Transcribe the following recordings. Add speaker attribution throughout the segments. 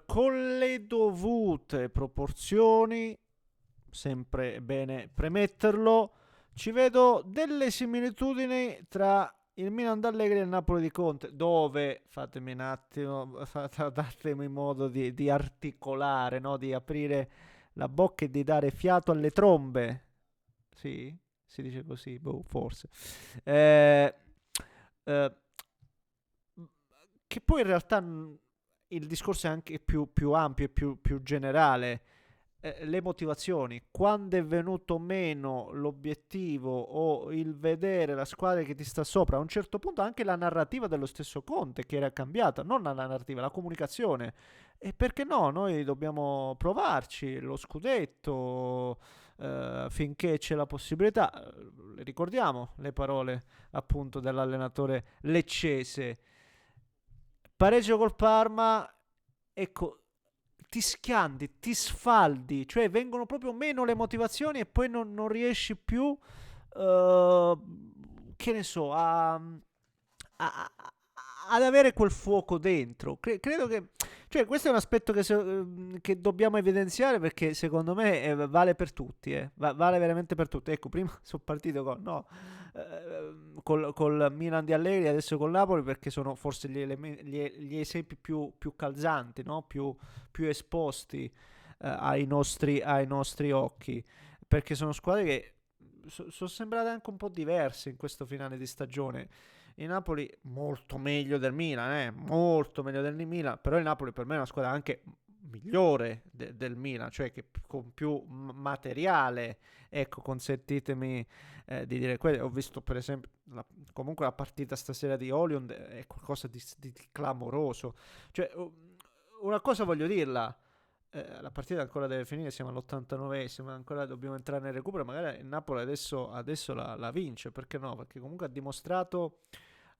Speaker 1: con le dovute proporzioni, sempre bene premetterlo, ci vedo delle similitudini tra il Milan d'Allegri e il Napoli di Conte, dove, fatemi un attimo, datemi modo di articolare, no? Di aprire la bocca e di dare fiato alle trombe. Sì? Si dice così, boh, forse. Eh, eh, che poi in realtà il discorso è anche più ampio e più generale. Le motivazioni, quando è venuto meno l'obiettivo o il vedere la squadra che ti sta sopra, a un certo punto anche la narrativa dello stesso Conte che era cambiata, non la narrativa, la comunicazione. E perché no? Noi dobbiamo provarci, lo scudetto, finché c'è la possibilità. Ricordiamo le parole appunto dell'allenatore leccese. Pareggio col Parma, ecco, ti schiandi, ti sfaldi, cioè vengono proprio meno le motivazioni e poi non riesci più, eh, che ne so, a- ad avere quel fuoco dentro. Credo che, cioè, questo è un aspetto che dobbiamo evidenziare perché secondo me vale per tutti, vale veramente per tutti. Ecco, prima sono partito con, no, col Milan di Allegri, adesso col Napoli perché sono forse gli esempi più calzanti, no? Più esposti ai nostri occhi, perché sono squadre che sono sembrate anche un po' diverse in questo finale di stagione. Il Napoli molto meglio del Milan, molto meglio del Milan, però il Napoli per me è una squadra anche migliore del Milan, cioè che con più materiale, ecco, consentitemi di dire quello. Ho visto per esempio comunque la partita stasera di Oliond è qualcosa di clamoroso, cioè una cosa voglio dirla, la partita ancora deve finire, siamo all'89esimo, ancora dobbiamo entrare nel recupero, magari il Napoli adesso la vince, perché no? Perché comunque ha dimostrato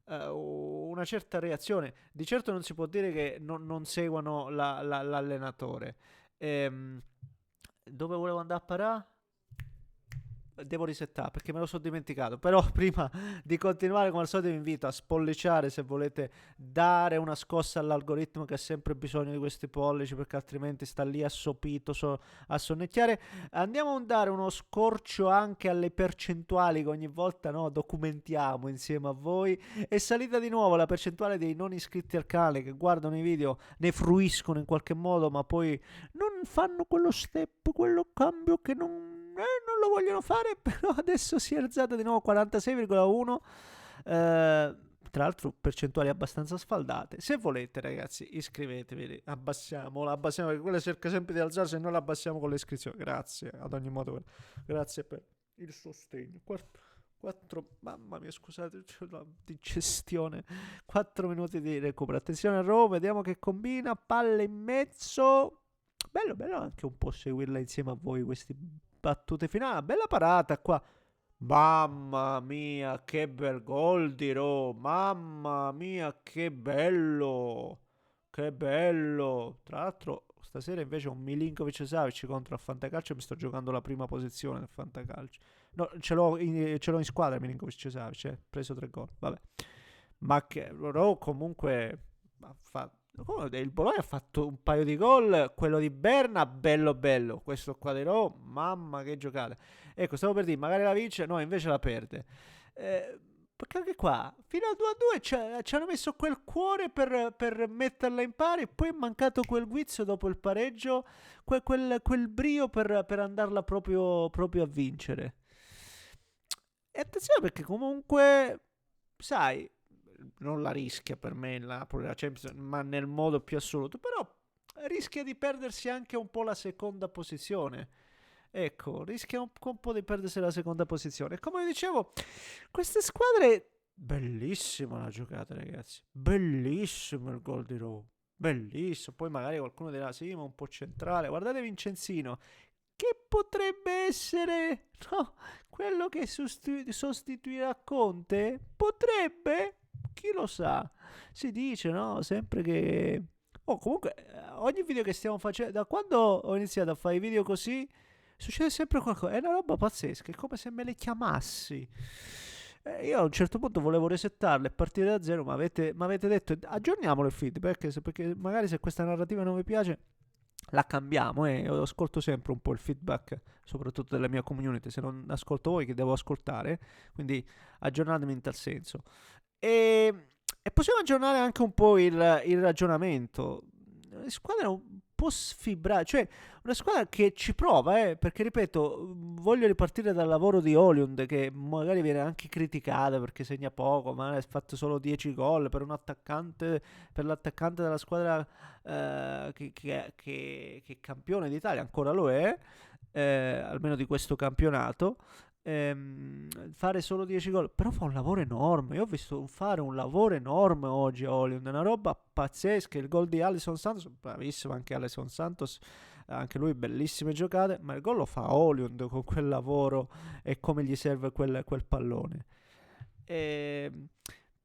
Speaker 1: una certa reazione. Di certo non si può dire che non seguano l'allenatore. Ehm, dove volevo andare a parare? Devo risettare perché me lo sono dimenticato. Però prima di continuare, come al solito, vi invito a spolliciare se volete dare una scossa all'algoritmo che ha sempre bisogno di questi pollici perché altrimenti sta lì assopito a sonnecchiare. Andiamo a dare uno scorcio anche alle percentuali che ogni volta, no, documentiamo insieme a voi. È salita di nuovo la percentuale dei non iscritti al canale che guardano i video, ne fruiscono in qualche modo, ma poi non fanno quello step, quello cambio che non lo vogliono fare, però adesso si è alzata di nuovo a 46,1. Tra l'altro percentuali abbastanza sfaldate. Se volete ragazzi iscrivetevi, abbassiamo perché quella cerca sempre di alzarsi e noi la abbassiamo con le iscrizioni. Grazie ad ogni modo, grazie per il sostegno. 4, mamma mia scusate, c'è la digestione. 4 minuti di recupero, attenzione a Roma, vediamo che combina, palle in mezzo. Bello, bello anche un po' seguirla insieme a voi questi battute finali. Bella parata qua. Mamma mia, che bel gol di Roma. Mamma mia, che bello. Che bello. Tra l'altro, stasera invece un Milinkovic Savic contro il Fantacalcio. Mi sto giocando la prima posizione del Fantacalcio. No, ce l'ho in squadra Milinkovic Savic. Preso 3 gol. Vabbè. Ma che comunque il Bologna ha fatto un paio di gol, quello di Berna bello bello, questo qua di Roma, mamma che giocata. Ecco, stavo per dire, magari la vince, no, invece la perde. Perché anche qua, fino al 2-2 ci hanno messo quel cuore per metterla in pari, poi è mancato quel guizzo dopo il pareggio, quel brio per andarla proprio a vincere. E attenzione perché comunque, sai, non la rischia per me il Napoli, la Champions, ma nel modo più assoluto, però rischia di perdersi anche un po' la seconda posizione. Ecco, rischia un po' di perdersi la seconda posizione. Come dicevo, queste squadre... Bellissima la giocata, ragazzi. Bellissimo il gol di Roma. Bellissimo. Poi magari qualcuno dirà, sì, ma un po' centrale. Guardate Vincenzino, che potrebbe essere, no, quello che sostituirà Conte? Potrebbe? Chi lo sa? Si dice, no? Sempre che... Oh, comunque, ogni video che stiamo facendo, da quando ho iniziato a fare i video così, succede sempre qualcosa. È una roba pazzesca, è come se me le chiamassi. Io a un certo punto volevo resettarle e partire da zero, ma avete detto aggiorniamolo il feed, perché magari se questa narrativa non vi piace la cambiamo, e io ascolto sempre un po' il feedback, soprattutto della mia community, se non ascolto voi che devo ascoltare, quindi aggiornatemi in tal senso. E possiamo aggiornare anche un po' il ragionamento. La squadra è un po' sfibrata, cioè una squadra che ci prova, perché ripeto, voglio ripartire dal lavoro di Oliund, che magari viene anche criticata perché segna poco, ma ha fatto solo 10 gol per un attaccante, per l'attaccante della squadra che è campione d'Italia, ancora lo è, almeno di questo campionato. Fare solo 10 gol, però fa un lavoro enorme. Io ho visto fare un lavoro enorme oggi a Oliund, una roba pazzesca. Il gol di Alisson Santos, bravissimo anche Alisson Santos, anche lui bellissime giocate, ma il gol lo fa Oliund con quel lavoro e come gli serve quel pallone. E,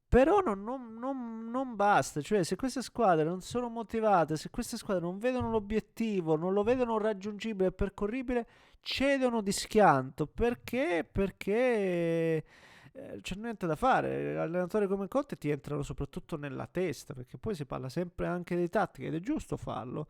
Speaker 1: però non basta, cioè se queste squadre non sono motivate, se queste squadre non vedono l'obiettivo, non lo vedono raggiungibile e percorribile, cedono di schianto. Perché c'è niente da fare. Allenatori come Conte ti entrano soprattutto nella testa, perché poi si parla sempre anche di tattica ed è giusto farlo,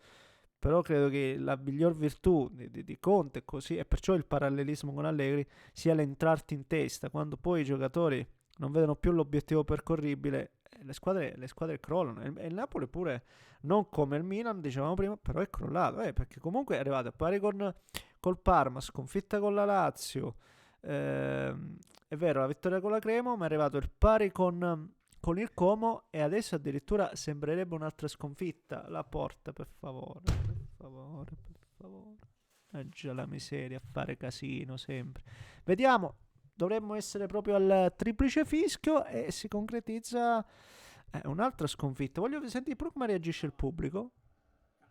Speaker 1: però credo che la miglior virtù di Conte, così, e perciò il parallelismo con Allegri, sia l'entrarti in testa. Quando poi i giocatori non vedono più l'obiettivo percorribile, le squadre crollano. E il Napoli pure, non come il Milan, dicevamo prima, però è crollato, perché comunque è arrivato a pari col Parma, sconfitta con la Lazio, è vero, la vittoria con la Cremo, ma è arrivato il pari con il Como, e adesso addirittura sembrerebbe un'altra sconfitta. La Porta, per favore, per favore, per favore. Già la miseria, a fare casino sempre. Vediamo, dovremmo essere proprio al triplice fischio e si concretizza un'altra sconfitta. Voglio sentire pure come reagisce il pubblico.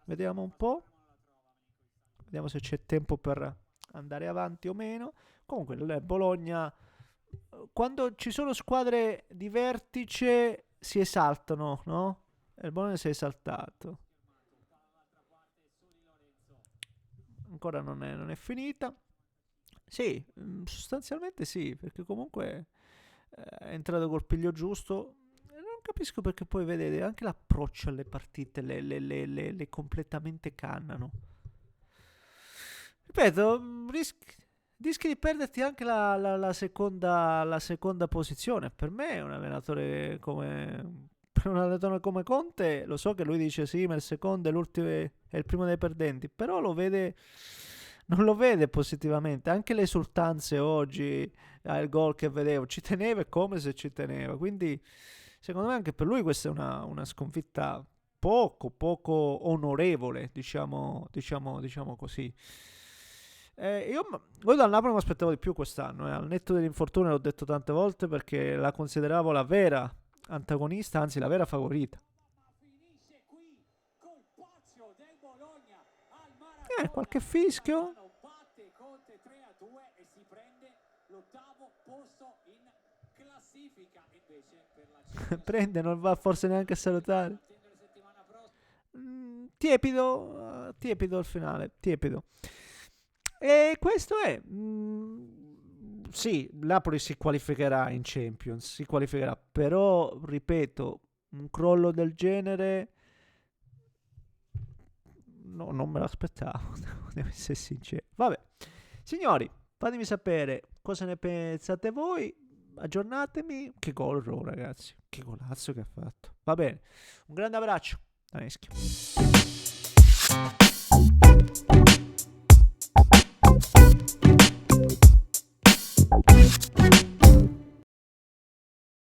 Speaker 1: Vediamo un po'. Vediamo se c'è tempo per andare avanti o meno. Comunque il Bologna, quando ci sono squadre di vertice, si esaltano, no? Il Bologna si è esaltato. Ancora non è finita. Sì, sostanzialmente sì, perché comunque è entrato col piglio giusto. Non capisco perché poi vedete anche l'approccio alle partite le completamente cannano. Ripeto, rischi di perderti anche la seconda posizione. Per me è un allenatore come... Per un allenatore come Conte, lo so che lui dice sì, ma il secondo è l'ultimo, è il primo dei perdenti, però non lo vede positivamente. Anche le esultanze oggi al gol che vedevo, ci teneva, e come se ci teneva. Quindi secondo me anche per lui questa è una sconfitta poco onorevole, diciamo così. Io dal Napoli mi aspettavo di più quest'anno, al netto dell'infortunio, l'ho detto tante volte, perché la consideravo la vera antagonista, anzi la vera favorita. Qualche fischio? Prende, non va forse neanche a salutare. Tiepido il finale, tiepido. E questo è... sì, Napoli si qualificherà in Champions, si qualificherà, però, ripeto, un crollo del genere... No, non me l'aspettavo, devo essere sincero. Vabbè, signori, fatemi sapere cosa ne pensate voi, aggiornatemi. Che gol, ragazzi, che golazzo che ha fatto. Va bene, un grande abbraccio da Neschio.